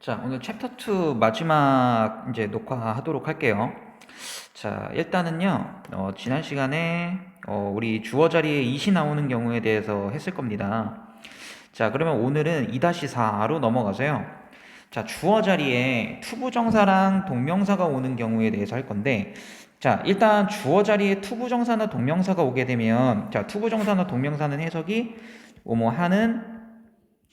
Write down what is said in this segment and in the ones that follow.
자, 오늘 챕터 2 마지막 이제 녹화하도록 할게요. 자, 일단은요, 지난 시간에 우리 주어 자리에 it이 나오는 경우에 대해서 했을 겁니다. 자, 그러면 오늘은 2-4로 넘어가서요. 자, 주어 자리에 투부정사랑 동명사가 오는 경우에 대해서 할 건데, 자, 일단 주어 자리에 투부정사나 동명사가 오게 되면, 자, 투부정사나 동명사는 해석이 뭐뭐 하는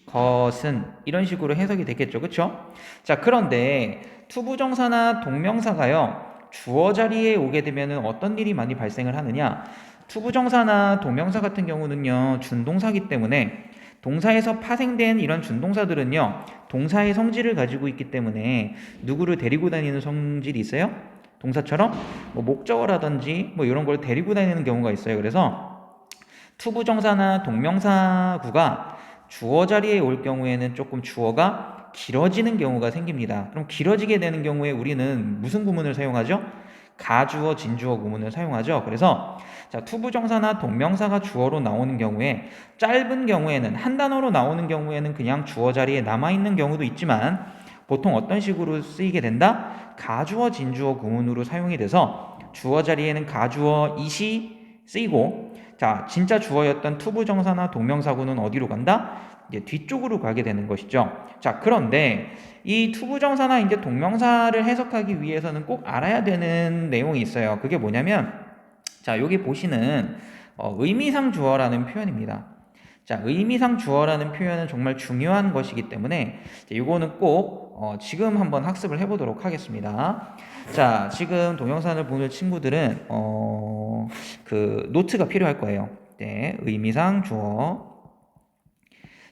것은 이런 식으로 해석이 되겠죠. 그쵸? 자, 그런데 투부정사나 동명사가요, 주어 자리에 오게 되면 어떤 일이 많이 발생을 하느냐? 투부정사나 동명사 같은 경우는요, 준동사기 때문에 동사에서 파생된 이런 준동사들은요, 동사의 성질을 가지고 있기 때문에 누구를 데리고 다니는 성질이 있어요? 동사처럼 뭐 목적어라든지 뭐 이런 걸 데리고 다니는 경우가 있어요. 그래서 투부정사나 동명사구가 주어 자리에 올 경우에는 조금 주어가 길어지는 경우가 생깁니다. 그럼 길어지게 되는 경우에 우리는 무슨 구문을 사용하죠? 가주어, 진주어 구문을 사용하죠. 그래서 자, 투부정사나 동명사가 주어로 나오는 경우에 짧은 경우에는 한 단어로 나오는 경우에는 그냥 주어 자리에 남아있는 경우도 있지만 보통 어떤 식으로 쓰이게 된다? 가주어, 진주어 구문으로 사용이 돼서 주어 자리에는 가주어, it이 쓰이고 자, 진짜 주어였던 투부정사나 동명사구는 어디로 간다? 이제 뒤쪽으로 가게 되는 것이죠. 자, 그런데 이 투부정사나 이제 동명사를 해석하기 위해서는 꼭 알아야 되는 내용이 있어요. 그게 뭐냐면, 자, 여기 보시는 의미상 주어라는 표현입니다. 자, 의미상 주어라는 표현은 정말 중요한 것이기 때문에 이거는 꼭 지금 한번 학습을 해보도록 하겠습니다. 자, 지금 동영상을 보는 친구들은 그 노트가 필요할 거예요. 네, 의미상 주어.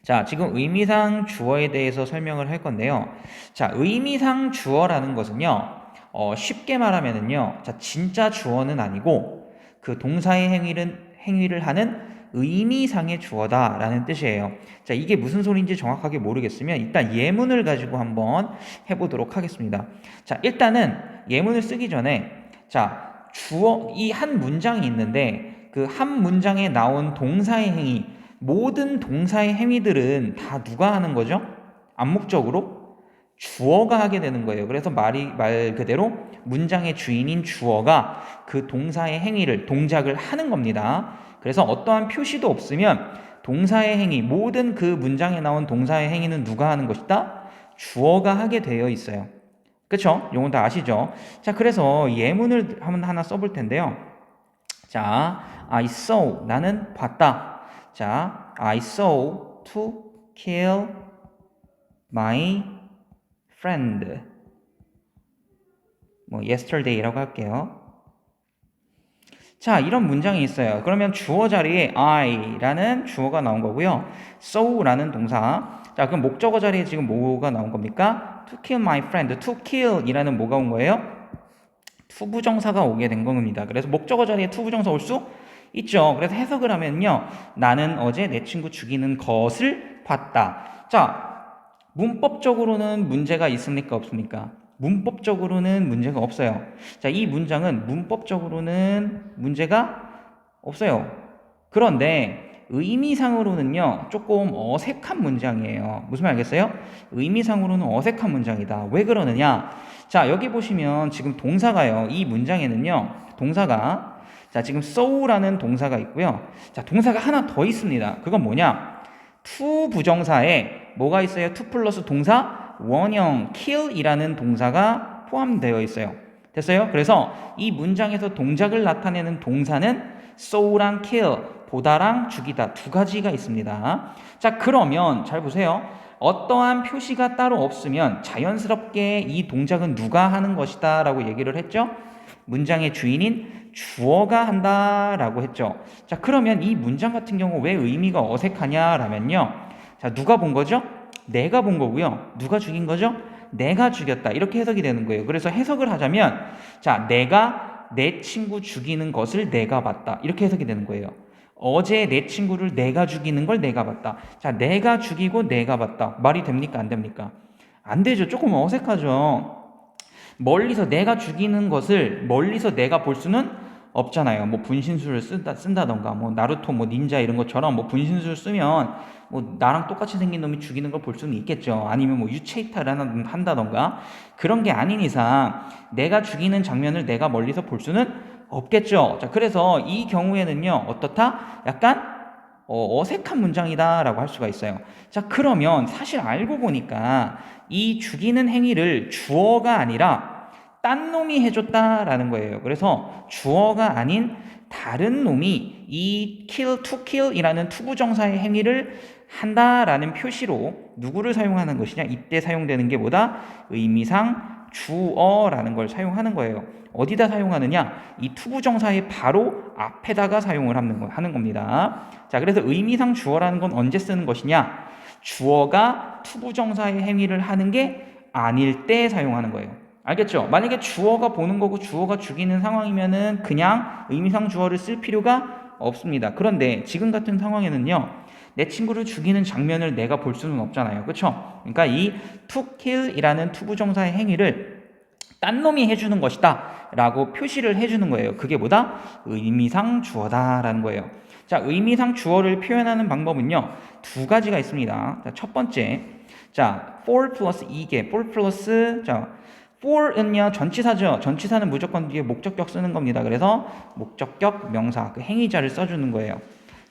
자, 지금 의미상 주어에 대해서 설명을 할 건데요. 자, 의미상 주어라는 것은요, 쉽게 말하면은요, 자, 진짜 주어는 아니고 그 동사의 행위를 하는 의미상의 주어다라는 뜻이에요. 자, 이게 무슨 소리인지 정확하게 모르겠으면 일단 예문을 가지고 한번 해보도록 하겠습니다. 자, 일단은 예문을 쓰기 전에 자, 주어 이 한 문장이 있는데 그 한 문장에 나온 동사의 행위 모든 동사의 행위들은 다 누가 하는 거죠? 암묵적으로 주어가 하게 되는 거예요. 그래서 말 그대로 문장의 주인인 주어가 그 동사의 행위를 동작을 하는 겁니다. 그래서 어떠한 표시도 없으면 동사의 행위 모든 그 문장에 나온 동사의 행위는 누가 하는 것이다? 주어가 하게 되어 있어요. 그쵸? 요건 다 아시죠? 자, 그래서 예문을 한번 하나 써볼 텐데요. 자, I saw 나는 봤다. 자, I saw to kill my friend. 뭐 yesterday라고 할게요. 자, 이런 문장이 있어요. 그러면 주어 자리에 I라는 주어가 나온 거고요. saw라는 동사. 자, 그럼 목적어 자리에 지금 뭐가 나온 겁니까? To kill my friend. To kill이라는 뭐가 온 거예요? 투부정사가 오게 된 겁니다. 그래서 목적어 자리에 투부정사 올 수 있죠. 그래서 해석을 하면요. 나는 어제 내 친구 죽이는 것을 봤다. 자, 문법적으로는 문제가 있습니까? 없습니까? 문법적으로는 문제가 없어요. 자, 이 문장은 문법적으로는 문제가 없어요. 그런데 의미상으로는요, 조금 어색한 문장이에요. 무슨 말 알겠어요? 의미상으로는 어색한 문장이다. 왜 그러느냐? 자, 여기 보시면 지금 동사가요, 이 문장에는요, 동사가 자, 지금 sow라는 동사가 있고요. 자, 동사가 하나 더 있습니다. 그건 뭐냐? to 부정사에 뭐가 있어요? to 플러스 동사 원형 kill이라는 동사가 포함되어 있어요. 됐어요? 그래서 이 문장에서 동작을 나타내는 동사는 sow랑 kill, 보다랑 죽이다 두 가지가 있습니다. 자, 그러면 잘 보세요. 어떠한 표시가 따로 없으면 자연스럽게 이 동작은 누가 하는 것이다 라고 얘기를 했죠? 문장의 주인인 주어가 한다라고 했죠. 자, 그러면 이 문장 같은 경우 왜 의미가 어색하냐라면요. 자, 누가 본 거죠? 내가 본 거고요. 누가 죽인 거죠? 내가 죽였다. 이렇게 해석이 되는 거예요. 그래서 해석을 하자면 자, 내가 내 친구 죽이는 것을 내가 봤다. 이렇게 해석이 되는 거예요. 어제 내 친구를 내가 죽이는 걸 내가 봤다. 자, 내가 죽이고 내가 봤다. 말이 됩니까? 안 됩니까? 안 되죠. 조금 어색하죠. 멀리서 내가 죽이는 것을 멀리서 내가 볼 수는 없잖아요. 뭐 분신술을 쓴다던가 뭐 나루토 뭐 닌자 이런 것처럼 뭐 분신술 쓰면 뭐 나랑 똑같이 생긴 놈이 죽이는 걸 볼 수는 있겠죠. 아니면 뭐 유체 이탈을 한다던가 그런 게 아닌 이상 내가 죽이는 장면을 내가 멀리서 볼 수는 없겠죠. 자, 그래서 이 경우에는요, 어떻다? 약간 어색한 문장이다라고 할 수가 있어요. 자, 그러면 사실 알고 보니까 이 죽이는 행위를 주어가 아니라 딴 놈이 해줬다라는 거예요. 그래서 주어가 아닌 다른 놈이 이 kill, to kill이라는 투부정사의 행위를 한다라는 표시로 누구를 사용하는 것이냐? 이때 사용되는 게 뭐다? 의미상 주어라는 걸 사용하는 거예요. 어디다 사용하느냐? 이 투부정사의 바로 앞에다가 사용을 하는 겁니다. 자, 그래서 의미상 주어라는 건 언제 쓰는 것이냐? 주어가 투부정사의 행위를 하는 게 아닐 때 사용하는 거예요. 알겠죠? 만약에 주어가 보는 거고 주어가 죽이는 상황이면은 그냥 의미상 주어를 쓸 필요가 없습니다. 그런데 지금 같은 상황에는요, 내 친구를 죽이는 장면을 내가 볼 수는 없잖아요. 그렇죠? 그러니까 이 to kill이라는 투부정사의 행위를 딴 놈이 해주는 것이다 라고 표시를 해주는 거예요. 그게 뭐다? 의미상 주어다 라는 거예요. 자, 의미상 주어를 표현하는 방법은요, 두 가지가 있습니다. 자, 첫 번째, 자, for 플러스 이게 for 플러스, 자, for은요 전치사죠. 전치사는 무조건 뒤에 목적격 쓰는 겁니다. 그래서 목적격 명사, 그 행위자를 써주는 거예요.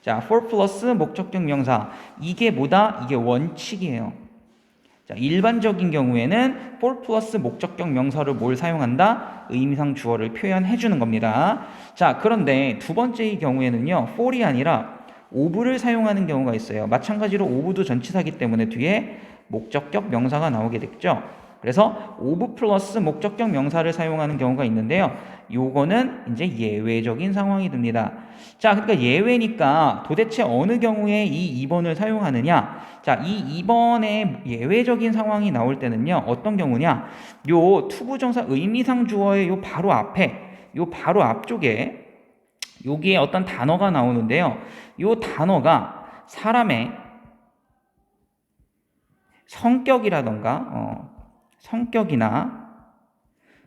자, for 플러스 목적격 명사, 이게 뭐다? 이게 원칙이에요. 자, 일반적인 경우에는 for 플러스 목적격 명사를 뭘 사용한다? 의미상 주어를 표현해 주는 겁니다. 자, 그런데 두 번째의 경우에는요, for이 아니라 of를 사용하는 경우가 있어요. 마찬가지로 of도 전치사기 때문에 뒤에 목적격 명사가 나오게 됐죠. 그래서 of 플러스 목적격 명사를 사용하는 경우가 있는데요. 요거는 이제 예외적인 상황이 됩니다. 자, 그러니까 예외니까 도대체 어느 경우에 이 2번을 사용하느냐? 자, 이 2번의 예외적인 상황이 나올 때는요, 어떤 경우냐? 요 투부정사 의미상 주어의 요 바로 앞에, 요 바로 앞쪽에 여기에 어떤 단어가 나오는데요. 요 단어가 사람의 성격이나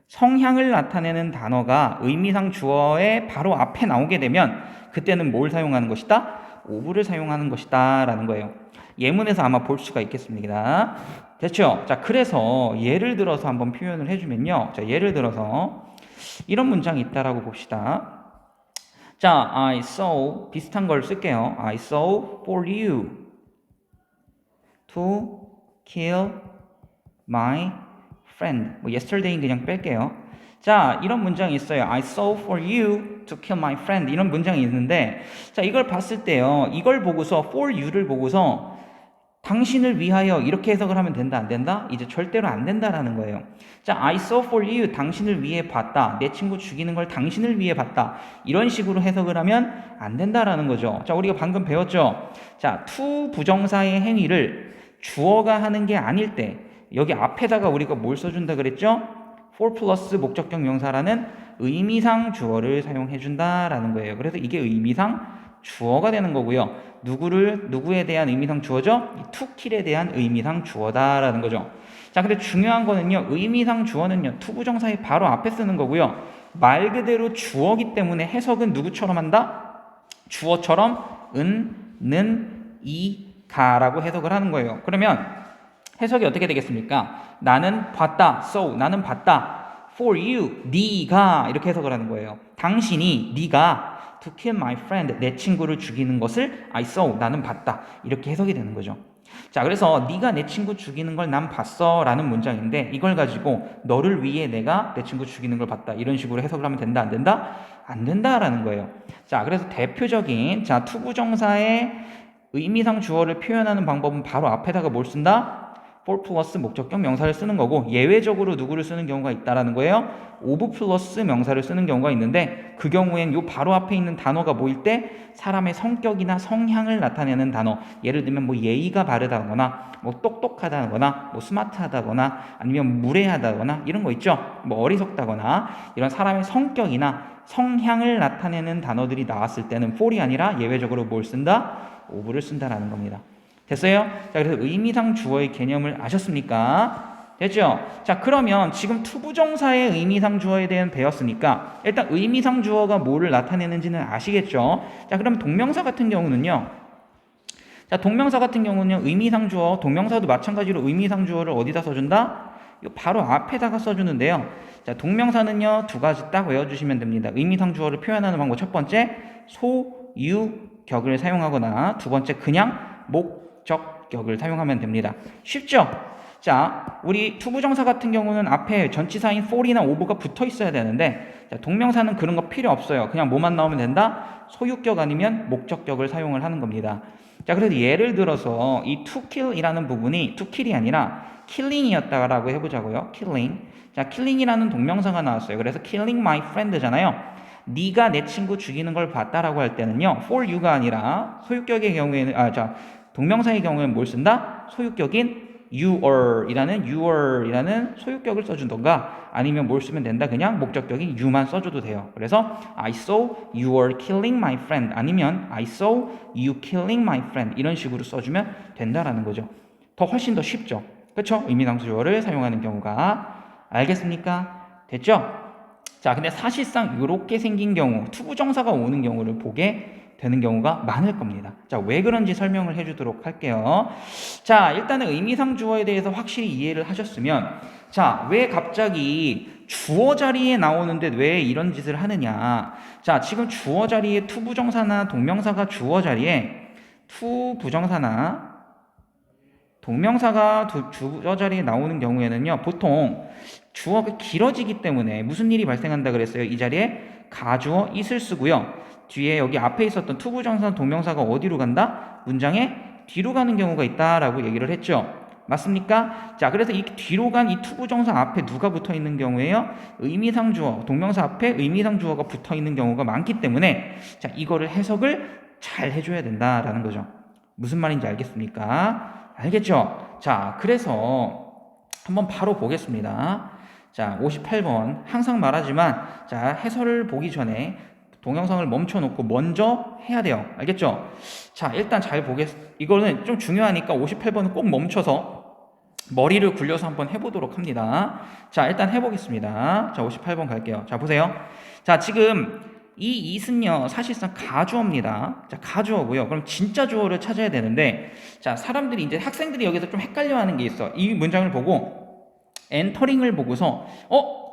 성향을 나타내는 단어가 의미상 주어의 바로 앞에 나오게 되면 그때는 뭘 사용하는 것이다? of를 사용하는 것이다 라는 거예요. 예문에서 아마 볼 수가 있겠습니다. 됐죠? 자, 그래서 예를 들어서 한번 표현을 해주면요. 자, 예를 들어서 이런 문장이 있다라고 봅시다. 자, I saw 비슷한 걸 쓸게요. I saw for you to kill my friend. 뭐 yesterday는 그냥 뺄게요. 자, 이런 문장이 있어요. I saw for you to kill my friend. 이런 문장이 있는데, 자, 이걸 봤을 때요, 이걸 보고서 for you를 보고서 당신을 위하여 이렇게 해석을 하면 된다, 안 된다? 이제 절대로 안 된다라는 거예요. 자, I saw for you, 당신을 위해 봤다. 내 친구 죽이는 걸 당신을 위해 봤다. 이런 식으로 해석을 하면 안 된다라는 거죠. 자, 우리가 방금 배웠죠? 자, to 부정사의 행위를 주어가 하는 게 아닐 때, 여기 앞에다가 우리가 뭘 써준다 그랬죠? for 플러스 목적격 명사라는 의미상 주어를 사용해 준다라는 거예요. 그래서 이게 의미상 주어가 되는 거고요. 누구에 대한 의미상 주어죠? 이 to kill에 대한 의미상 주어다라는 거죠. 자, 근데 중요한 거는요, 의미상 주어는요, 투부정사의 바로 앞에 쓰는 거고요. 말 그대로 주어기 때문에 해석은 누구처럼 한다? 주어처럼 는, 이, 가라고 해석을 하는 거예요. 그러면 해석이 어떻게 되겠습니까? 나는 봤다. So, 나는 봤다. For you, 네가 이렇게 해석을 하는 거예요. 당신이, 네가 to kill my friend, 내 친구를 죽이는 것을 I saw, 나는 봤다. 이렇게 해석이 되는 거죠. 자, 그래서 네가 내 친구 죽이는 걸 난 봤어 라는 문장인데, 이걸 가지고 너를 위해 내가 내 친구 죽이는 걸 봤다. 이런 식으로 해석을 하면 된다, 안 된다? 안 된다라는 거예요. 자, 그래서 대표적인 투부정사의 의미상 주어를 표현하는 방법은 바로 앞에다가 뭘 쓴다? for 플러스 목적격 명사를 쓰는 거고, 예외적으로 누구를 쓰는 경우가 있다라는 거예요. of 플러스 명사를 쓰는 경우가 있는데, 그 경우엔 요 바로 앞에 있는 단어가 뭐일 때? 사람의 성격이나 성향을 나타내는 단어. 예를 들면 뭐 예의가 바르다거나, 뭐 똑똑하다거나, 뭐 스마트하다거나, 아니면 무례하다거나 이런 거 있죠. 뭐 어리석다거나 이런 사람의 성격이나 성향을 나타내는 단어들이 나왔을 때는 for이 아니라 예외적으로 뭘 쓴다? of를 쓴다라는 겁니다. 됐어요? 자, 그래서 의미상 주어의 개념을 아셨습니까? 됐죠? 자, 그러면 지금 투부정사의 의미상 주어에 대한 배웠으니까 일단 의미상 주어가 뭐를 나타내는지는 아시겠죠? 자, 그럼 동명사 같은 경우는요. 자, 동명사 같은 경우는요. 의미상 주어, 동명사도 마찬가지로 의미상 주어를 어디다 써준다? 이거 바로 앞에다가 써주는데요. 자, 동명사는요. 두 가지 딱 외워주시면 됩니다. 의미상 주어를 표현하는 방법 첫 번째, 소유격을 사용하거나 두 번째, 그냥 목적격을 사용하면 됩니다. 쉽죠? 자, 우리 투부정사 같은 경우는 앞에 전치사인 for이나 of가 붙어 있어야 되는데, 자, 동명사는 그런 거 필요 없어요. 그냥 뭐만 나오면 된다? 소유격 아니면 목적격을 사용을 하는 겁니다. 자, 그래서 예를 들어서 이 to kill이라는 부분이 to kill이 아니라 killing이었다라고 해보자고요. killing. 자, killing이라는 동명사가 나왔어요. 그래서 killing my friend잖아요. 네가 내 친구 죽이는 걸 봤다라고 할 때는요. for you가 아니라 소유격의 경우에는 동명사의 경우에는 뭘 쓴다? 소유격인 you이라는 소유격을 써준던가 아니면 뭘 쓰면 된다? 그냥 목적격인 you만 써줘도 돼요. 그래서 I saw you were killing my friend 아니면 I saw you killing my friend 이런 식으로 써주면 된다라는 거죠. 훨씬 더 쉽죠. 그렇죠? 의미상수 주어를 사용하는 경우가. 알겠습니까? 됐죠? 자, 근데 사실상 이렇게 생긴 경우 투부정사가 오는 경우를 보게 되는 경우가 많을 겁니다. 자, 왜 그런지 설명을 해주도록 할게요. 자, 일단은 의미상 주어에 대해서 확실히 이해를 하셨으면, 자, 왜 갑자기 주어 자리에 나오는데 왜 이런 짓을 하느냐? 자, 지금 주어 자리에 투부정사나 동명사가 주어 자리에 투부정사나 동명사가 주어 자리에 나오는 경우에는요, 보통 주어가 길어지기 때문에 무슨 일이 발생한다 그랬어요? 이 자리에 가주어 is을 쓰고요. 뒤에 여기 앞에 있었던 투부정사 동명사가 어디로 간다? 문장의 뒤로 가는 경우가 있다라고 얘기를 했죠. 맞습니까? 자, 그래서 이 뒤로 간 이 투부정사 앞에 누가 붙어 있는 경우에요? 의미상 주어, 동명사 앞에 의미상 주어가 붙어 있는 경우가 많기 때문에 자, 이거를 해석을 잘 해줘야 된다라는 거죠. 무슨 말인지 알겠습니까? 알겠죠? 자, 그래서 한번 바로 보겠습니다. 자, 58번. 항상 말하지만, 자, 해설을 보기 전에 동영상을 멈춰놓고 먼저 해야 돼요. 알겠죠? 자, 일단 잘 이거는 좀 중요하니까 58번은 꼭 멈춰서 머리를 굴려서 한번 해보도록 합니다. 자, 일단 해보겠습니다. 자, 58번 갈게요. 자, 보세요. 자, 지금 이 it은요, 사실상 가주어입니다. 자, 가주어고요. 그럼 진짜 주어를 찾아야 되는데, 자, 학생들이 여기서 좀 헷갈려 하는 게 있어. 이 문장을 보고, entering을 보고서,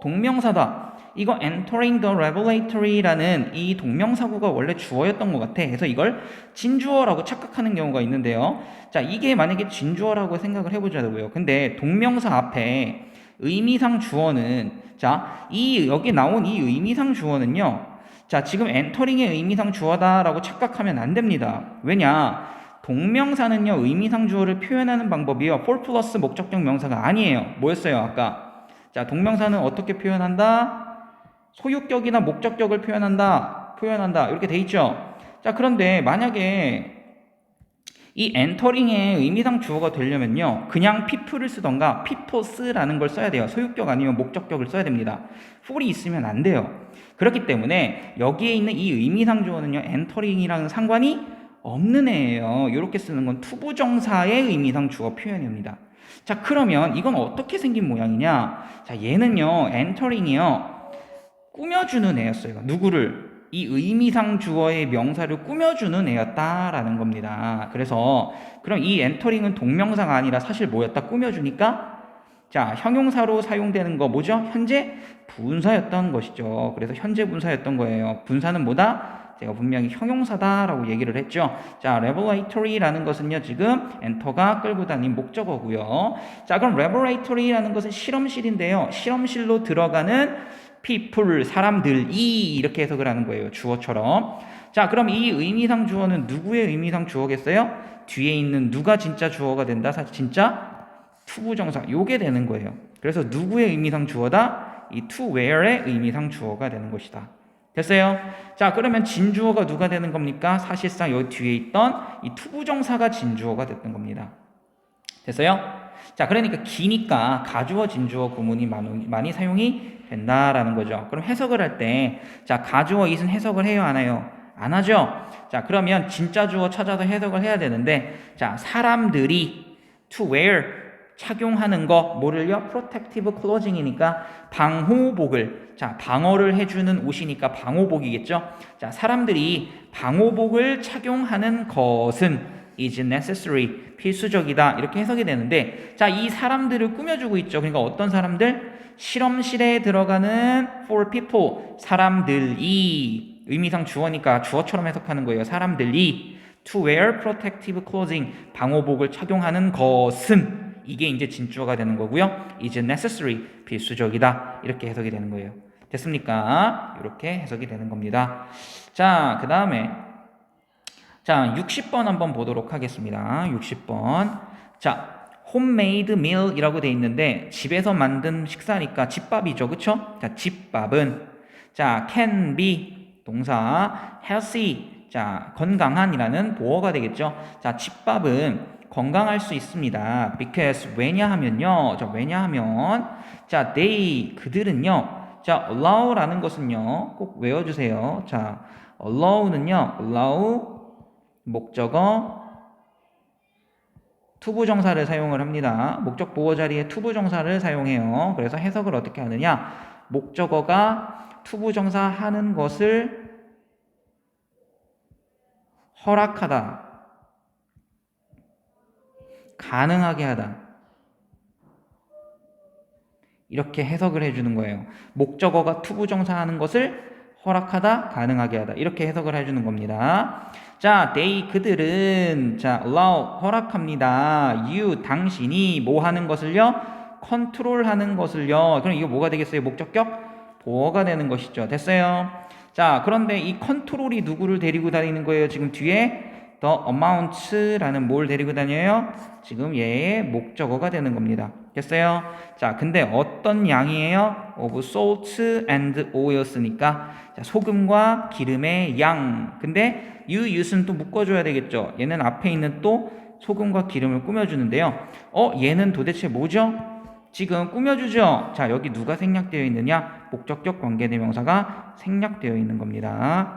동명사다. 이거 entering the revelatory라는 이 동명사구가 원래 주어였던 것 같아. 그래서 이걸 진주어라고 착각하는 경우가 있는데요. 자, 이게 만약에 진주어라고 생각을 해보자고요. 근데 동명사 앞에 의미상 주어는, 자, 여기 나온 이 의미상 주어는요. 자, 지금 entering의 의미상 주어다라고 착각하면 안 됩니다. 왜냐? 동명사는요, 의미상 주어를 표현하는 방법이요. for 플러스 목적격 명사가 아니에요. 뭐였어요, 아까? 자, 동명사는 어떻게 표현한다? 소유격이나 목적격을 표현한다. 이렇게 돼 있죠. 자, 그런데 만약에 이 entering의 의미상 주어가 되려면요, 그냥 people을 쓰던가 peoples라는 걸 써야 돼요. 소유격 아니면 목적격을 써야 됩니다. for이 있으면 안 돼요. 그렇기 때문에 여기에 있는 이 의미상 주어는요, entering이랑 상관이 없는 애예요. 이렇게 쓰는 건 투부정사의 의미상 주어 표현입니다. 자, 그러면 이건 어떻게 생긴 모양이냐? 자, 얘는요, entering이요, 꾸며주는 애였어요. 누구를? 이 의미상 주어의 명사를 꾸며주는 애였다라는 겁니다. 그래서 그럼 이 entering은 동명사가 아니라 사실 뭐였다? 꾸며주니까, 자, 형용사로 사용되는 거 뭐죠? 현재 분사였던 것이죠. 그래서 현재 분사였던 거예요. 분사는 뭐다? 제가 분명히 형용사다라고 얘기를 했죠. 자, revelatory라는 것은요, 지금 enter가 끌고 다닌 목적어고요. 자, 그럼 revelatory라는 것은 실험실인데요. 실험실로 들어가는 people, 사람들이 이렇게 해석을 하는 거예요. 주어처럼. 자, 그럼 이 의미상 주어는 누구의 의미상 주어겠어요? 뒤에 있는 누가 진짜 주어가 된다? 사실 진짜 투부정사. 요게 되는 거예요. 그래서 누구의 의미상 주어다? 이 to where의 의미상 주어가 되는 것이다. 됐어요? 자, 그러면 진주어가 누가 되는 겁니까? 사실상 여기 뒤에 있던 이 투부정사가 진주어가 됐던 겁니다. 됐어요? 자, 그러니까 기니까 가주어, 진주어 구문이 많이 사용이 된다라는 거죠. 그럼 해석을 할 때, 자, 가주어 it은 해석을 해요, 안 해요? 안 하죠? 자, 그러면 진짜 주어 찾아서 해석을 해야 되는데, 자, 사람들이 to where, 착용하는 거 뭐를요? protective clothing이니까 방호복을 자 방어를 해주는 옷이니까 방호복이겠죠. 자 사람들이 방호복을 착용하는 것은 is necessary 필수적이다 이렇게 해석이 되는데 자 이 사람들을 꾸며주고 있죠. 그러니까 어떤 사람들? 실험실에 들어가는 for people 사람들이 의미상 주어니까 주어처럼 해석하는 거예요. 사람들이 to wear protective clothing 방호복을 착용하는 것은 이게 이제 진주어가 되는 거고요. is necessary 필수적이다 이렇게 해석이 되는 거예요. 됐습니까? 이렇게 해석이 되는 겁니다. 자, 그 다음에 자 60번 한번 보도록 하겠습니다. 60번 자 homemade meal이라고 돼 있는데 집에서 만든 식사니까 집밥이죠. 그쵸? 자 집밥은 자 can be 동사 healthy 자 건강한이라는 보어가 되겠죠. 자 집밥은 건강할 수 있습니다. because 왜냐하면요. 자 왜냐하면 자 they 그들은요. 자 allow라는 것은요. 꼭 외워주세요. 자 allow는요. allow 목적어 투부정사를 사용을 합니다. 목적 보호 자리에 투부정사를 사용해요. 그래서 해석을 어떻게 하느냐? 목적어가 투부정사 하는 것을 허락하다, 가능하게 하다. 이렇게 해석을 해주는 거예요. 목적어가 투부정사 하는 것을 허락하다, 가능하게 하다. 이렇게 해석을 해주는 겁니다. 자, they 그들은 자, allow 허락합니다. you 당신이 뭐 하는 것을요? 컨트롤 하는 것을요. 그럼 이거 뭐가 되겠어요? 목적격 보어가 되는 것이죠. 됐어요? 자, 그런데 이 컨트롤이 누구를 데리고 다니는 거예요? 지금 뒤에 the amount라는 뭘 데리고 다녀요? 지금 얘의 목적어가 되는 겁니다. 됐어요? 자, 근데 어떤 양이에요? of salt and oils니까 자, 소금과 기름의 양. 근데 you use는 또 묶어줘야 되겠죠. 얘는 앞에 있는 또 소금과 기름을 꾸며주는데요. 얘는 도대체 뭐죠? 지금 꾸며주죠. 자, 여기 누가 생략되어 있느냐? 목적격 관계대명사가 생략되어 있는 겁니다.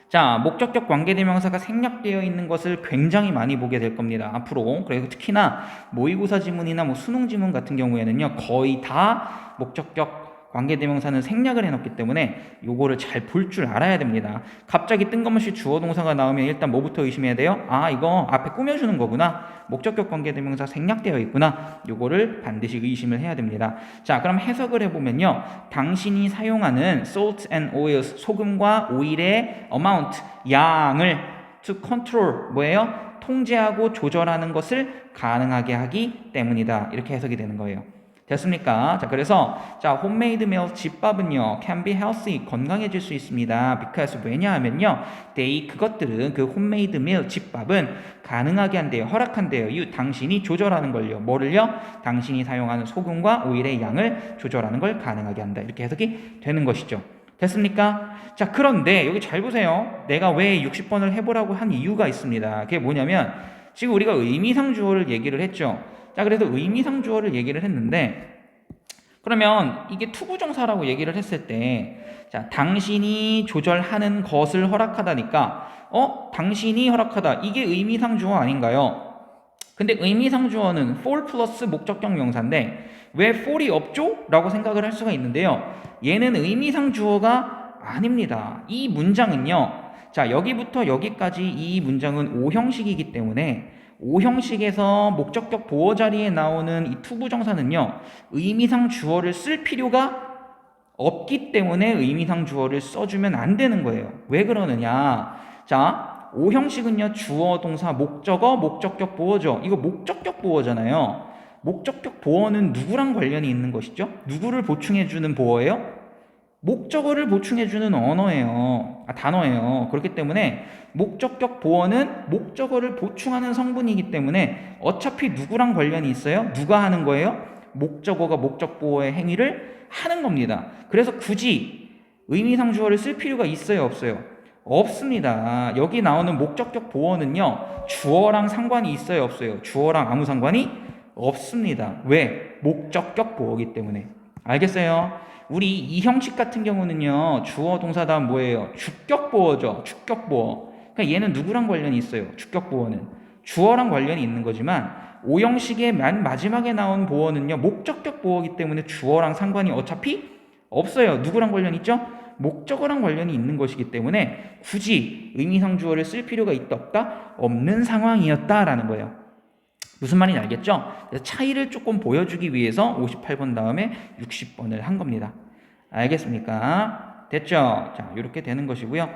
자, 목적격 관계대명사가 생략되어 있는 것을 굉장히 많이 보게 될 겁니다. 앞으로. 그리고 특히나 모의고사 지문이나 뭐 수능 지문 같은 경우에는요. 거의 다 목적격 관계대명사는 생략을 해놓기 때문에 요거를 잘 볼 줄 알아야 됩니다. 갑자기 뜬금없이 주어 동사가 나오면 일단 뭐부터 의심해야 돼요? 아, 이거 앞에 꾸며주는 거구나. 목적격 관계대명사 생략되어 있구나. 요거를 반드시 의심을 해야 됩니다. 자, 그럼 해석을 해보면요. 당신이 사용하는 salt and oils, 소금과 오일의 amount, 양을 to control, 뭐예요? 통제하고 조절하는 것을 가능하게 하기 때문이다. 이렇게 해석이 되는 거예요. 됐습니까? 자, 그래서 자, homemade meal 집밥은요, can be healthy 건강해질 수 있습니다. because 왜냐하면요, they 그것들은 그 homemade meal 집밥은 가능하게 한대요, 허락한대요. you 당신이 조절하는 걸요. 뭐를요? 당신이 사용하는 소금과 오일의 양을 조절하는 걸 가능하게 한다. 이렇게 해석이 되는 것이죠. 됐습니까? 자, 그런데 여기 잘 보세요. 내가 왜 60번을 해보라고 한 이유가 있습니다. 그게 뭐냐면 지금 우리가 의미상 주어를 얘기를 했죠. 자, 그래서 의미상 주어를 얘기를 했는데 그러면 이게 투부정사라고 얘기를 했을 때 자, 당신이 조절하는 것을 허락하다니까 당신이 허락하다 이게 의미상 주어 아닌가요? 근데 의미상 주어는 for 플러스 목적격 명사인데 왜 for이 없죠? 라고 생각을 할 수가 있는데요. 얘는 의미상 주어가 아닙니다. 이 문장은요. 자, 여기부터 여기까지 이 문장은 O형식이기 때문에 O형식에서 목적격 보어 자리에 나오는 이 투부정사는요. 의미상 주어를 쓸 필요가 없기 때문에 의미상 주어를 써주면 안 되는 거예요. 왜 그러느냐? 자, O형식은요. 주어, 동사, 목적어, 목적격 보어죠. 이거 목적격 보어잖아요. 목적격 보어는 누구랑 관련이 있는 것이죠? 누구를 보충해주는 보어예요? 목적어를 보충해주는 언어예요. 단어예요. 그렇기 때문에 목적격 보어는 목적어를 보충하는 성분이기 때문에 어차피 누구랑 관련이 있어요? 누가 하는 거예요? 목적어가 목적 보어의 행위를 하는 겁니다. 그래서 굳이 의미상 주어를 쓸 필요가 있어요? 없어요? 없습니다. 여기 나오는 목적격 보어는요. 주어랑 상관이 있어요? 없어요? 주어랑 아무 상관이 없습니다. 왜? 목적격 보어이기 때문에. 알겠어요? 우리 이 형식 같은 경우는요. 주어 동사 다음 뭐예요? 주격 보어죠. 주격 보어. 그러니까 얘는 누구랑 관련이 있어요? 주격 보어는. 주어랑 관련이 있는 거지만 오형식의 맨 마지막에 나온 보어는요 목적격 보어이기 때문에 주어랑 상관이 어차피 없어요. 누구랑 관련이 있죠? 목적어랑 관련이 있는 것이기 때문에 굳이 의미상 주어를 쓸 필요가 있다 없다? 없는 상황이었다라는 거예요. 무슨 말인지 알겠죠? 그래서 차이를 조금 보여주기 위해서 58번 다음에 60번을 한 겁니다. 알겠습니까? 됐죠? 자, 이렇게 되는 것이고요.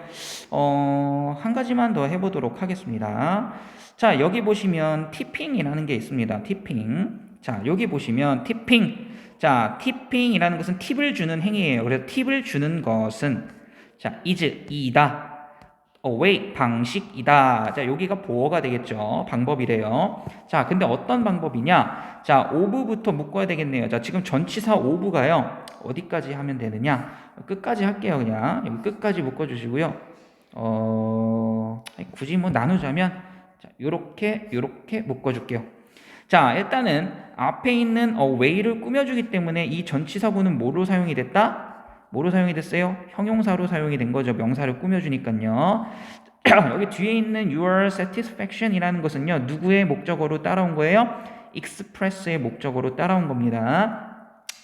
한 가지만 더 해보도록 하겠습니다. 자, 여기 보시면 티핑이라는 게 있습니다. 티핑. 자, 여기 보시면 티핑. 자, 티핑이라는 것은 팁을 주는 행위예요. 그래서 팁을 주는 것은 자, is, 이다. way, 방식이다. 자, 여기가 보어가 되겠죠. 방법이래요. 자, 근데 어떤 방법이냐? 자, of부터 묶어야 되겠네요. 자, 지금 전치사 of가요. 어디까지 하면 되느냐? 끝까지 할게요, 그냥. 여기 끝까지 묶어주시고요. 굳이 뭐 나누자면, 자, 요렇게 묶어줄게요. 자, 일단은 앞에 있는 way를 꾸며주기 때문에 이 전치사구는 뭐로 사용이 됐다? 뭐로 사용이 됐어요? 형용사로 사용이 된 거죠. 명사를 꾸며주니까요. 여기 뒤에 있는 your satisfaction 이라는 것은요. 누구의 목적어로 따라온 거예요? express의 목적어로 따라온 겁니다.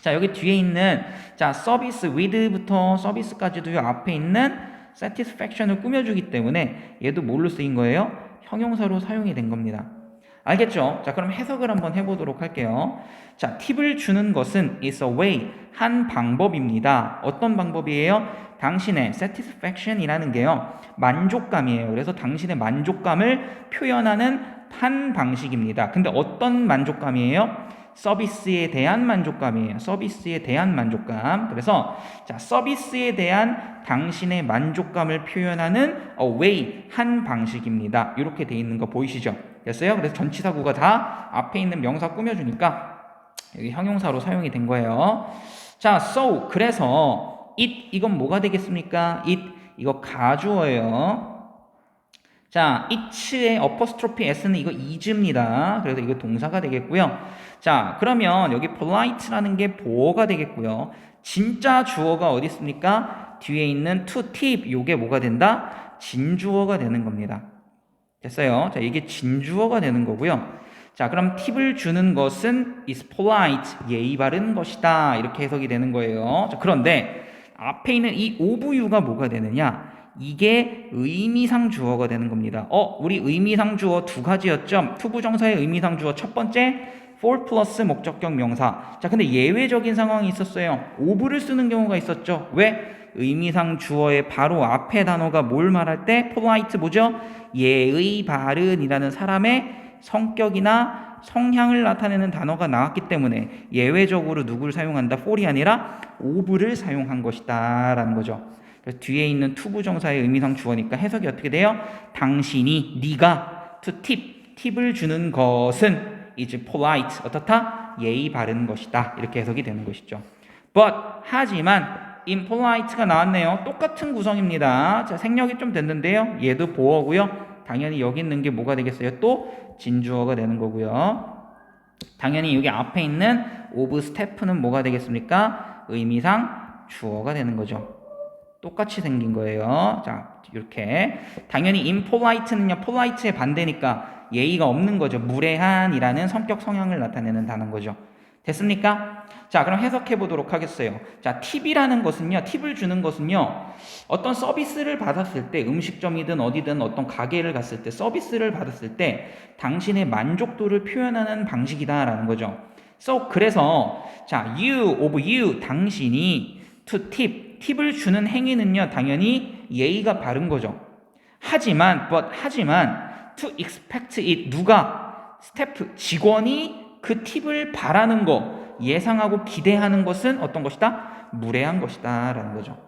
자, 여기 뒤에 있는 자 service with부터 service까지도 앞에 있는 satisfaction을 꾸며주기 때문에 얘도 뭘로 쓰인 거예요? 형용사로 사용이 된 겁니다. 알겠죠? 자, 그럼 해석을 한번 해보도록 할게요. 자, 팁을 주는 것은 is a way, 한 방법입니다. 어떤 방법이에요? 당신의 satisfaction 이라는 게요, 만족감이에요. 그래서 당신의 만족감을 표현하는 한 방식입니다. 근데 어떤 만족감이에요? 서비스에 대한 만족감이에요. 서비스에 대한 만족감. 그래서 자, 서비스에 대한 당신의 만족감을 표현하는 a way, 한 방식입니다. 이렇게 돼 있는 거 보이시죠? 됐어요? 그래서 전치사구가 다 앞에 있는 명사 꾸며주니까 여기 형용사로 사용이 된 거예요. 자, so 그래서 it 이건 뭐가 되겠습니까? it 이거 가주어예요. 자, it의 어퍼스트로피 s는 이거 is입니다. 그래서 이거 동사가 되겠고요. 자, 그러면 여기 polite라는 게 보어가 되겠고요. 진짜 주어가 어디 있습니까? 뒤에 있는 to tip 요게 뭐가 된다? 진주어가 되는 겁니다. 됐어요? 자, 이게 진주어가 되는 거고요. 자, 그럼 팁을 주는 것은 is polite, 예의 바른 것이다. 이렇게 해석이 되는 거예요. 자, 그런데 앞에 있는 이 of you가 뭐가 되느냐? 이게 의미상 주어가 되는 겁니다. 우리 의미상 주어 두 가지였죠? 투부정사의 의미상 주어 첫 번째 for 플러스 목적격 명사. 자, 근데 예외적인 상황이 있었어요. of를 쓰는 경우가 있었죠. 왜? 의미상 주어의 바로 앞에 단어가 뭘 말할 때 polite 뭐죠? 예의 바른이라는 사람의 성격이나 성향을 나타내는 단어가 나왔기 때문에 예외적으로 누구를 사용한다? for이 아니라 of를 사용한 것이다 라는 거죠. 그래서 뒤에 있는 투부정사의 의미상 주어니까 해석이 어떻게 돼요? 당신이, 네가 to tip, 팁을 주는 것은 is polite, 어떻다? 예의 바른 것이다. 이렇게 해석이 되는 것이죠. but, 하지만 impolite가 나왔네요. 똑같은 구성입니다. 자, 생략이 좀 됐는데요. 얘도 보어고요. 당연히 여기 있는 게 뭐가 되겠어요? 또 진주어가 되는 거고요. 당연히 여기 앞에 있는 of step는 뭐가 되겠습니까? 의미상 주어가 되는 거죠. 똑같이 생긴 거예요. 자, 이렇게. 당연히 impolite는요, polite의 반대니까 예의가 없는 거죠. 무례한이라는 성격 성향을 나타내는 단어인 거죠. 됐습니까? 자, 그럼 해석해 보도록 하겠어요. 자, 팁이라는 것은요, 팁을 주는 것은요, 어떤 서비스를 받았을 때, 음식점이든 어디든 어떤 가게를 갔을 때, 서비스를 받았을 때, 당신의 만족도를 표현하는 방식이다라는 거죠. 그래서, 자, of you, 당신이 to tip, 팁을 주는 행위는요, 당연히 예의가 바른 거죠. 하지만, to expect it, 누가? 스태프, 직원이 그 팁을 바라는 거, 예상하고 기대하는 것은 어떤 것이다? 무례한 것이다 라는 거죠.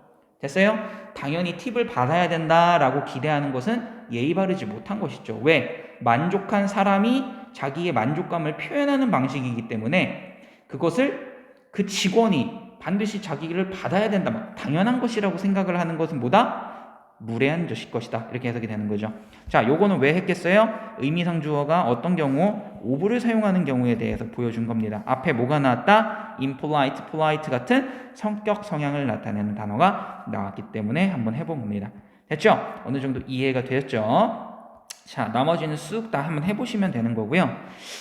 됐어요? 당연히 팁을 받아야 된다라고 기대하는 것은 예의 바르지 못한 것이죠. 왜? 만족한 사람이 자기의 만족감을 표현하는 방식이기 때문에 그것을 그 직원이 반드시 자기를 받아야 된다, 당연한 것이라고 생각을 하는 것은 뭐다? 무례한 것이다. 이렇게 해석이 되는 거죠. 자, 요거는 왜 했겠어요? 의미상 주어가 어떤 경우 of를 사용하는 경우에 대해서 보여준 겁니다. 앞에 뭐가 나왔다? impolite, polite 같은 성격 성향을 나타내는 단어가 나왔기 때문에 한번 해본 겁니다. 됐죠? 어느 정도 이해가 되었죠? 자, 나머지는 쑥 다 한번 해보시면 되는 거고요.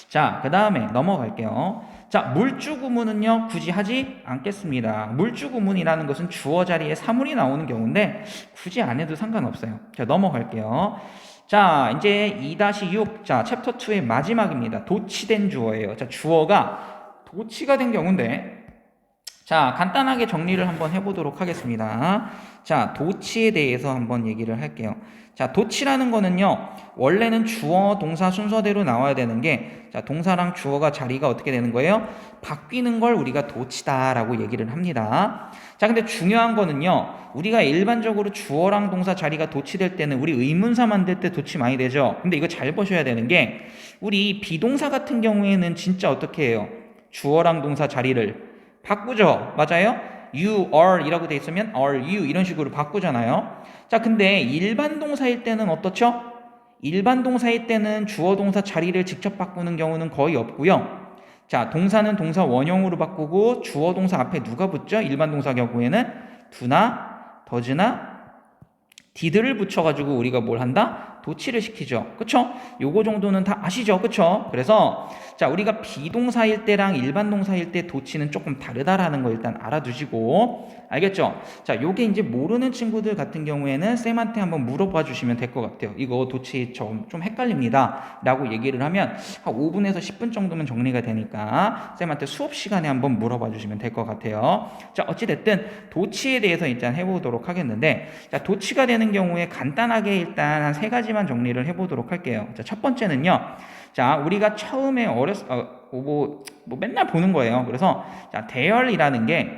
자, 그 다음에 넘어갈게요. 자, 물주 구문은요, 굳이 하지 않겠습니다. 물주 구문이라는 것은 주어 자리에 사물이 나오는 경우인데, 굳이 안 해도 상관없어요. 자, 넘어갈게요. 자, 이제 2-6. 자, 챕터 2의 마지막입니다. 도치된 주어예요. 자, 주어가 도치가 된 경우인데, 자, 간단하게 정리를 한번 해보도록 하겠습니다. 자, 도치에 대해서 한번 얘기를 할게요. 자, 도치라는 거는요, 원래는 주어, 동사 순서대로 나와야 되는 게, 자, 동사랑 주어가 자리가 어떻게 되는 거예요? 바뀌는 걸 우리가 도치다라고 얘기를 합니다. 자, 근데 중요한 거는요, 우리가 일반적으로 주어랑 동사 자리가 도치될 때는 우리 의문사 만들 때 도치 많이 되죠? 근데 이거 잘 보셔야 되는 게, 우리 비동사 같은 경우에는 진짜 어떻게 해요? 주어랑 동사 자리를 바꾸죠. 맞아요? you are 이라고 돼 있으면 are you 이런 식으로 바꾸잖아요. 자, 근데 일반 동사일 때는 어떻죠? 일반 동사일 때는 주어 동사 자리를 직접 바꾸는 경우는 거의 없고요. 자, 동사는 동사 원형으로 바꾸고 주어 동사 앞에 누가 붙죠? 일반 동사 경우에는 do나 does나 did를 붙여가지고 우리가 뭘 한다? 도치를 시키죠. 그쵸? 요거 정도는 다 아시죠? 그쵸? 그래서 자, 우리가 비동사일 때랑 일반 동사일 때 도치는 조금 다르다라는 거 일단 알아두시고, 알겠죠? 자, 요게 이제 모르는 친구들 같은 경우에는 쌤한테 한번 물어봐 주시면 될 것 같아요. 이거 도치 좀 헷갈립니다 라고 얘기를 하면 한 5분에서 10분 정도면 정리가 되니까 쌤한테 수업 시간에 한번 물어봐 주시면 될 것 같아요. 자, 어찌됐든 도치에 대해서 일단 해보도록 하겠는데, 자, 도치가 되는 경우에 간단하게 일단 한 3가지만 정리를 해보도록 할게요. 자, 첫 번째는요, 자, 우리가 처음에 맨날 보는 거예요. 그래서 자, 대열이라는 게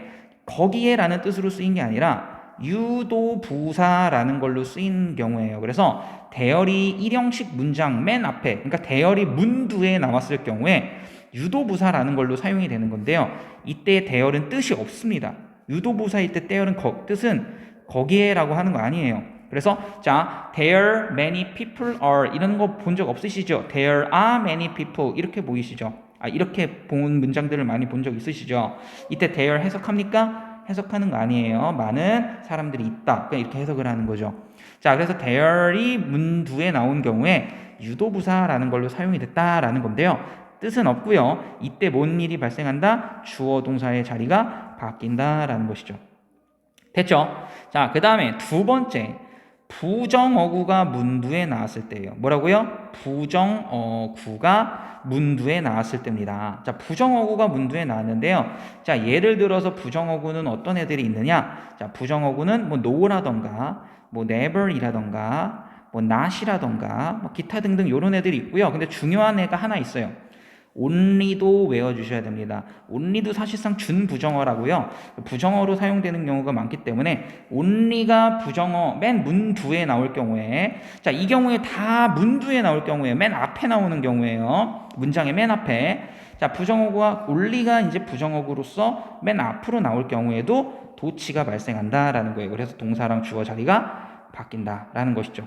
거기에라는 뜻으로 쓰인 게 아니라 유도 부사라는 걸로 쓰인 경우예요. 그래서 대열이 일형식 문장 맨 앞에, 그러니까 대열이 문두에 나왔을 경우에 유도부사라는 걸로 사용이 되는 건데요. 이때 대열은 뜻이 없습니다. 유도부사일 때 대열은 뜻은 거기에라고 하는 거 아니에요. 그래서 자, there many people are 이런 거 본 적 없으시죠? There are many people 이렇게 보이시죠? 이렇게 본 문장들을 많이 본 적 있으시죠? 이때 there 해석합니까? 해석하는 거 아니에요. 많은 사람들이 있다. 그러니까 이렇게 해석을 하는 거죠. 자, 그래서 there이 문두에 나온 경우에 유도부사라는 걸로 사용이 됐다라는 건데요. 뜻은 없고요. 이때 뭔 일이 발생한다? 주어 동사의 자리가 바뀐다라는 것이죠. 됐죠? 자, 그 다음에 두 번째, 부정어구가 문두에 나왔을 때예요. 뭐라고요? 부정어구가 문두에 나왔을 때입니다. 자, 부정어구가 문두에 나왔는데요. 자, 예를 들어서 부정어구는 어떤 애들이 있느냐? 자, 부정어구는 뭐 no라던가, 뭐 never이라던가, 뭐 not이라던가, 뭐 기타 등등 이런 애들이 있고요. 근데 중요한 애가 하나 있어요. only도 외워주셔야 됩니다. only도 사실상 준부정어라고요. 부정어로 사용되는 경우가 많기 때문에 only가 부정어 맨 문두에 나올 경우에, 자, 이 경우에 다 문두에 나올 경우에 맨 앞에 나오는 경우에요. 문장의 맨 앞에. 자, 부정어구와 only가 이제 부정어구로서 맨 앞으로 나올 경우에도 도치가 발생한다라는 거예요. 그래서 동사랑 주어 자리가 바뀐다라는 것이죠.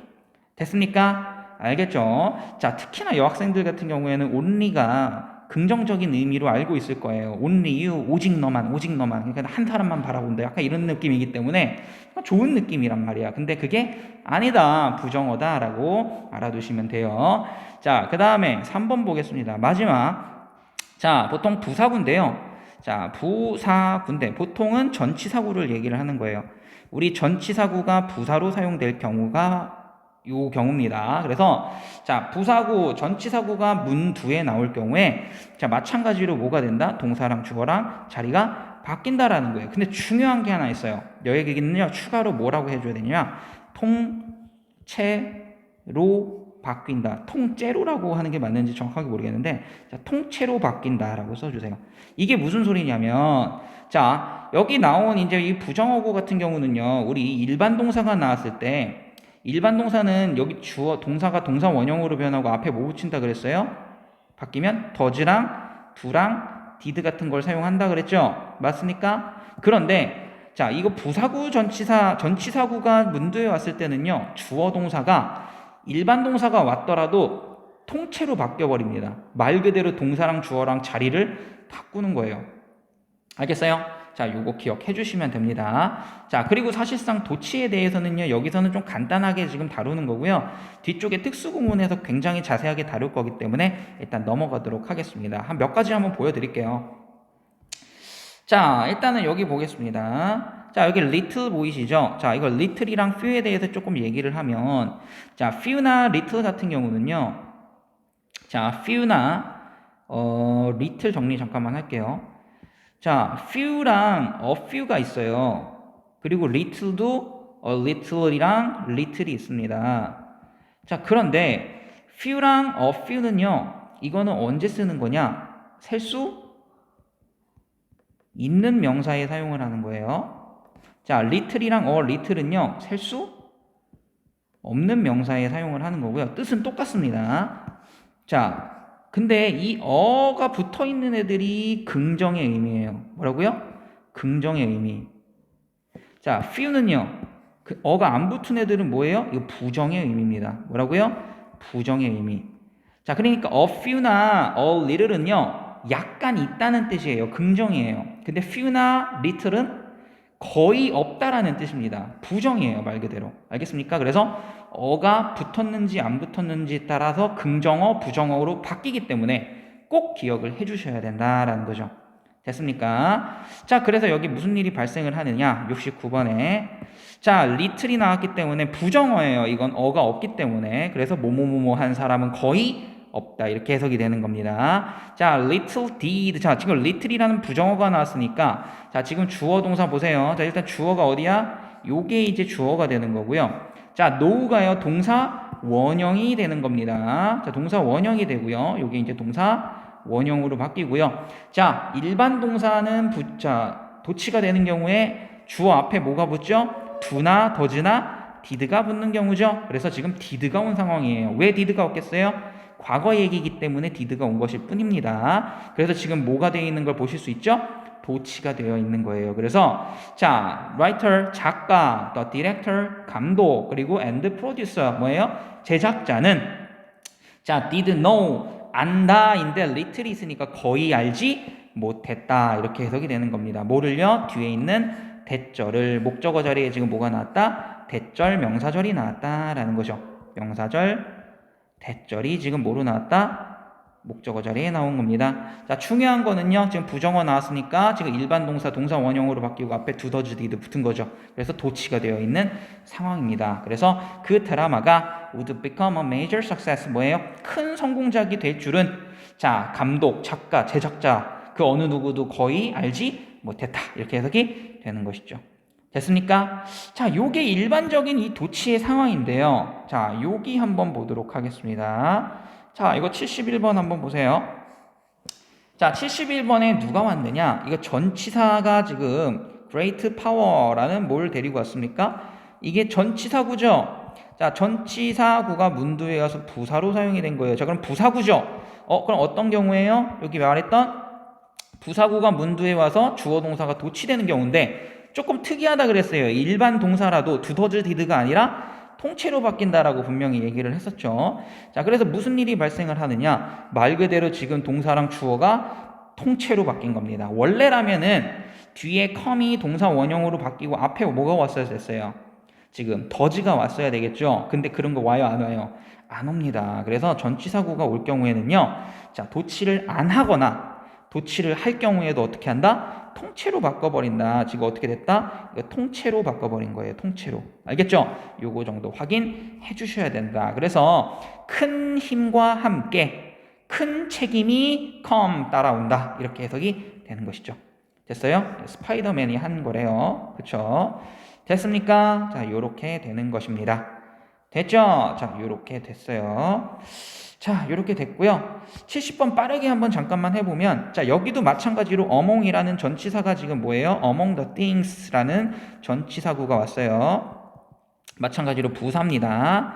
됐습니까? 알겠죠? 자, 특히나 여학생들 같은 경우에는 only가 긍정적인 의미로 알고 있을 거예요. only you, 오직 너만, 오직 너만. 그러니까 한 사람만 바라본다. 약간 이런 느낌이기 때문에 좋은 느낌이란 말이야. 근데 그게 아니다. 부정어다라고 알아두시면 돼요. 자, 그 다음에 3번 보겠습니다. 마지막. 자, 보통 부사구인데요. 자, 부사구인데 보통은 전치사구를 얘기를 하는 거예요. 우리 전치사구가 부사로 사용될 경우가 요 경우입니다. 그래서 자, 부사구, 전치사구가 문두에 나올 경우에 자, 마찬가지로 뭐가 된다? 동사랑 주어랑 자리가 바뀐다라는 거예요. 근데 중요한 게 하나 있어요. 여기는요, 추가로 뭐라고 해줘야 되냐? 통째로 바뀐다. 통째로라고 하는 게 맞는지 정확하게 모르겠는데, 자, 통째로 바뀐다라고 써주세요. 이게 무슨 소리냐면, 자, 여기 나온 이제 이 부정어구 같은 경우는요, 우리 일반 동사가 나왔을 때 일반 동사는 여기 주어 동사가 동사 원형으로 변하고 앞에 뭐 붙인다 그랬어요? 바뀌면 does랑 do랑 did 같은 걸 사용한다 그랬죠? 맞습니까? 그런데 자, 이거 부사구 전치사구가 문두에 왔을 때는요, 주어 동사가 일반 동사가 왔더라도 통째로 바뀌어 버립니다. 말 그대로 동사랑 주어랑 자리를 바꾸는 거예요. 알겠어요? 자, 요거 기억해 주시면 됩니다. 자, 그리고 사실상 도치에 대해서는요, 여기서는 좀 간단하게 지금 다루는 거고요. 뒤쪽에 특수구문에서 굉장히 자세하게 다룰 거기 때문에 일단 넘어가도록 하겠습니다. 한 몇 가지 한번 보여드릴게요. 자, 일단은 여기 보겠습니다. 자, 여기 little 보이시죠? 자, 이거 little이랑 few에 대해서 조금 얘기를 하면, 자, few나 little 같은 경우는요, 자, few나, little 정리 잠깐만 할게요. 자, few랑 a few가 있어요. 그리고 little도 a little이랑 little이 있습니다. 자, 그런데 few랑 a few는요, 이거는 언제 쓰는 거냐? 셀 수 있는 명사에 사용을 하는 거예요. 자, little이랑 a little은요, 셀 수 없는 명사에 사용을 하는 거고요. 뜻은 똑같습니다. 자, 근데 이 어가 붙어 있는 애들이 긍정의 의미예요. 뭐라고요? 긍정의 의미. 자, few는요, 그 어가 안 붙은 애들은 뭐예요? 이거 부정의 의미입니다. 뭐라고요? 부정의 의미. 자, 그러니까 a few나 a little은요, 약간 있다는 뜻이에요. 긍정이에요. 근데 few나 little은 거의 없다라는 뜻입니다. 부정이에요, 말 그대로. 알겠습니까? 그래서 어가 붙었는지 안 붙었는지 따라서 긍정어, 부정어로 바뀌기 때문에 꼭 기억을 해주셔야 된다라는 거죠. 됐습니까? 자, 그래서 여기 무슨 일이 발생을 하느냐? 69번에 자, little이 나왔기 때문에 부정어예요. 이건 어가 없기 때문에. 그래서 뭐뭐뭐뭐 한 사람은 거의 없다, 이렇게 해석이 되는 겁니다. 자, little did. 자, 지금 little이라는 부정어가 나왔으니까, 자, 지금 주어 동사 보세요. 자, 일단 주어가 어디야? 요게 이제 주어가 되는 거고요. 자, know가요, 동사 원형이 되는 겁니다. 자, 동사 원형이 되고요. 요게 이제 동사 원형으로 바뀌고요. 자, 일반 동사는 도치가 되는 경우에 주어 앞에 뭐가 붙죠? do나 does나 did가 붙는 경우죠. 그래서 지금 did가 온 상황이에요. 왜 did가 왔겠어요? 과거 얘기이기 때문에 did가 온 것일 뿐입니다. 그래서 지금 뭐가 되어 있는 걸 보실 수 있죠? 도치가 되어 있는 거예요. 그래서 자, writer, 작가, the director, 감독, 그리고 and producer, 뭐예요? 제작자는 자, did know, 안다인데 little이 있으니까 거의 알지 못했다, 이렇게 해석이 되는 겁니다. 뭐를요? 뒤에 있는 대절을, 목적어 자리에 지금 뭐가 나왔다? 대절, 명사절이 나왔다라는 거죠. 명사절, 대절이 지금 뭐로 나왔다? 목적어 자리에 나온 겁니다. 자, 중요한 거는요, 지금 부정어 나왔으니까 지금 일반 동사, 동사 원형으로 바뀌고 앞에 do, does, did 붙은 거죠. 그래서 도치가 되어 있는 상황입니다. 그래서 그 드라마가 would become a major success, 뭐예요? 큰 성공작이 될 줄은, 자, 감독, 작가, 제작자, 그 어느 누구도 거의 알지 못했다, 이렇게 해석이 되는 것이죠. 됐습니까? 자, 요게 일반적인 이 도치의 상황인데요. 자, 여기 한번 보도록 하겠습니다. 자, 이거 71번 한번 보세요. 자, 71번에 누가 왔느냐? 이거 전치사가 지금 great power라는 뭘 데리고 왔습니까? 이게 전치사구죠. 자, 전치사구가 문두에 와서 부사로 사용이 된 거예요. 자, 그럼 부사구죠. 그럼 어떤 경우에요? 여기 말했던 부사구가 문두에 와서 주어 동사가 도치되는 경우인데, 조금 특이하다 그랬어요. 일반 동사라도 do, does, did가 아니라 통째로 바뀐다라고 분명히 얘기를 했었죠. 자, 그래서 무슨 일이 발생을 하느냐? 말 그대로 지금 동사랑 주어가 통째로 바뀐 겁니다. 원래라면은 뒤에 come이 동사 원형으로 바뀌고 앞에 뭐가 왔어야 됐어요? 지금 does가 왔어야 되겠죠. 근데 그런 거 와요, 안 와요? 안 옵니다. 그래서 전치사구가 올 경우에는요, 자, 도치를 안 하거나 도치를 할 경우에도 어떻게 한다? 통째로 바꿔버린다. 지금 어떻게 됐다? 이거 통째로 바꿔버린 거예요. 통째로. 알겠죠? 요거 정도 확인해 주셔야 된다. 그래서 큰 힘과 함께 큰 책임이 따라온다. 이렇게 해석이 되는 것이죠. 됐어요? 스파이더맨이 한 거래요. 그쵸? 됐습니까? 자, 요렇게 되는 것입니다. 됐죠? 자, 요렇게 됐어요. 자, 이렇게 됐고요. 70번 빠르게 한번 잠깐만 해보면, 자, 여기도 마찬가지로 among이라는 전치사가 지금 뭐예요? among the things라는 전치사구가 왔어요. 마찬가지로 부사입니다.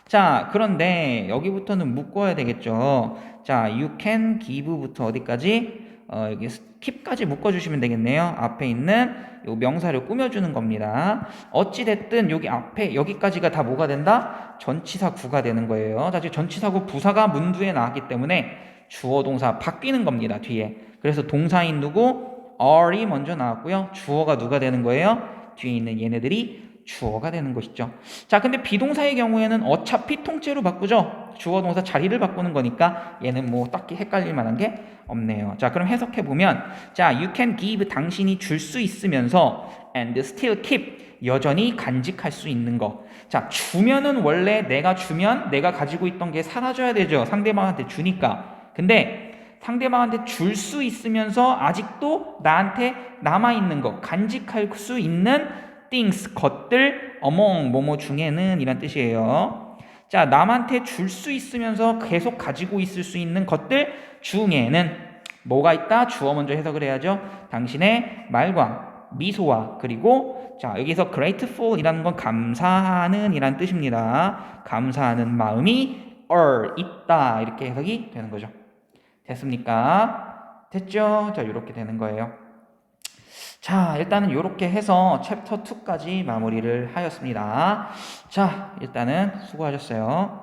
자, 그런데 여기부터는 묶어야 되겠죠. 자, you can give부터 어디까지? 여기 keep까지 묶어주시면 되겠네요. 앞에 있는 요 명사를 꾸며주는 겁니다. 어찌됐든 여기 앞에 여기까지가 다 뭐가 된다? 전치사구가 되는 거예요. 자, 지금 전치사구 부사가 문두에 나왔기 때문에 주어 동사 바뀌는 겁니다. 뒤에. 그래서 동사인 누구? are이 먼저 나왔고요. 주어가 누가 되는 거예요? 뒤에 있는 얘네들이 주어가 되는 것이죠. 자, 근데 비동사의 경우에는 어차피 통째로 바꾸죠. 주어 동사 자리를 바꾸는 거니까 얘는 뭐 딱히 헷갈릴 만한 게 없네요. 자, 그럼 해석해 보면, 자, you can give, 당신이 줄 수 있으면서 and still keep, 여전히 간직할 수 있는 거. 자, 주면은 원래 내가 주면 내가 가지고 있던 게 사라져야 되죠. 상대방한테 주니까. 근데 상대방한테 줄 수 있으면서 아직도 나한테 남아있는 거, 간직할 수 있는 things, 것들, among, 뭐뭐 중에는 이란 뜻이에요. 자, 남한테 줄 수 있으면서 계속 가지고 있을 수 있는 것들 중에는 뭐가 있다? 주어 먼저 해석을 해야죠. 당신의 말과 미소와, 그리고 자, 여기서 grateful 이라는 건 감사하는 이란 뜻입니다. 감사하는 마음이 있다, 이렇게 해석이 되는 거죠. 됐습니까? 됐죠? 자, 이렇게 되는 거예요. 자, 일단은 이렇게 해서 챕터 2까지 마무리를 하였습니다. 자, 일단은 수고하셨어요.